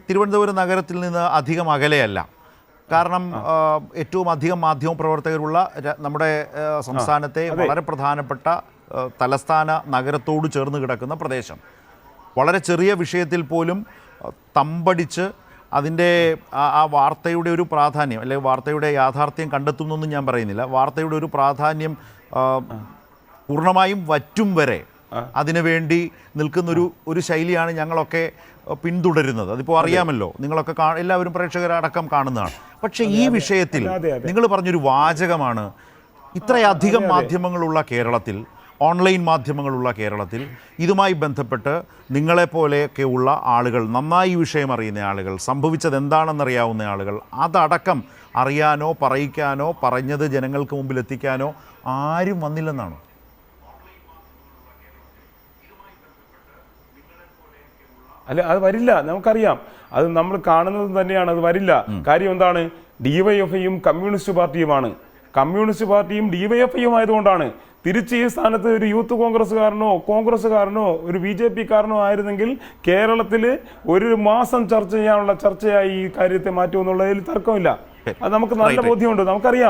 തിരുവനന്തപുരം നഗരത്തിൽ നിന്ന് അധികം അകലെയല്ല. കാരണം ഏറ്റവും അധികം മാധ്യമപ്രവർത്തകരുള്ള നമ്മുടെ സംസ്ഥാനത്തെ വളരെ പ്രധാനപ്പെട്ട തലസ്ഥാന നഗരത്തോട് ചേർന്ന് കിടക്കുന്ന പ്രദേശം. വളരെ ചെറിയ വിഷയത്തിൽ പോലും തമ്പടിച്ച് അതിൻ്റെ ആ വാർത്തയുടെ ഒരു പ്രാധാന്യം, അല്ലെങ്കിൽ വാർത്തയുടെ യാഥാർത്ഥ്യം കണ്ടെത്തുന്നൊന്നും ഞാൻ പറയുന്നില്ല, വാർത്തയുടെ ഒരു പ്രാധാന്യം പൂർണ്ണമായും വറ്റും വരെ അതിനുവേണ്ടി നിൽക്കുന്നൊരു ശൈലിയാണ് ഞങ്ങളൊക്കെ പിന്തുടരുന്നത്. അതിപ്പോൾ അറിയാമല്ലോ, നിങ്ങളൊക്കെ എല്ലാവരും പ്രേക്ഷകരടക്കം കാണുന്നതാണ്. പക്ഷേ ഈ വിഷയത്തിൽ നിങ്ങൾ പറഞ്ഞൊരു വാചകമാണ്, ഇത്രയധികം മാധ്യമങ്ങളുള്ള കേരളത്തിൽ, ഓൺലൈൻ മാധ്യമങ്ങളുള്ള കേരളത്തിൽ ഇതുമായി ബന്ധപ്പെട്ട് നിങ്ങളെപ്പോലെയൊക്കെയുള്ള ആളുകൾ, നന്നായി ഈ വിഷയം അറിയുന്ന ആളുകൾ, സംഭവിച്ചത് എന്താണെന്നറിയാവുന്ന ആളുകൾ, അതടക്കം അറിയാനോ പറയിക്കാനോ പറഞ്ഞത് ജനങ്ങൾക്ക് മുമ്പിൽ എത്തിക്കാനോ ആരും വന്നില്ലെന്നാണ്. അല്ല, അത് വരില്ല, നമുക്കറിയാം. അത് നമ്മൾ കാണുന്നത് തന്നെയാണ്, അത് വരില്ല. കാര്യം എന്താണ്? ഡിവൈഎഫ്ഐയും കമ്മ്യൂണിസ്റ്റ് പാർട്ടിയുമാണ്. കമ്മ്യൂണിസ്റ്റ് പാർട്ടിയും ഡിവൈഎഫ്ഐയും ആയതുകൊണ്ടാണ്. തിരിച്ച് ഈ സ്ഥാനത്ത് ഒരു യൂത്ത് കോൺഗ്രസ്സുകാരനോ ഒരു BJP-കാരനോ ആയിരുന്നെങ്കിൽ കേരളത്തിൽ ഒരു മാസം ചർച്ച ചെയ്യാനുള്ള ചർച്ചയായി ഈ കാര്യത്തെ മാറ്റുമെന്നുള്ളതിൽ തർക്കമില്ല. അത് നമുക്ക് നല്ല ബോധ്യമുണ്ട്, നമുക്കറിയാം.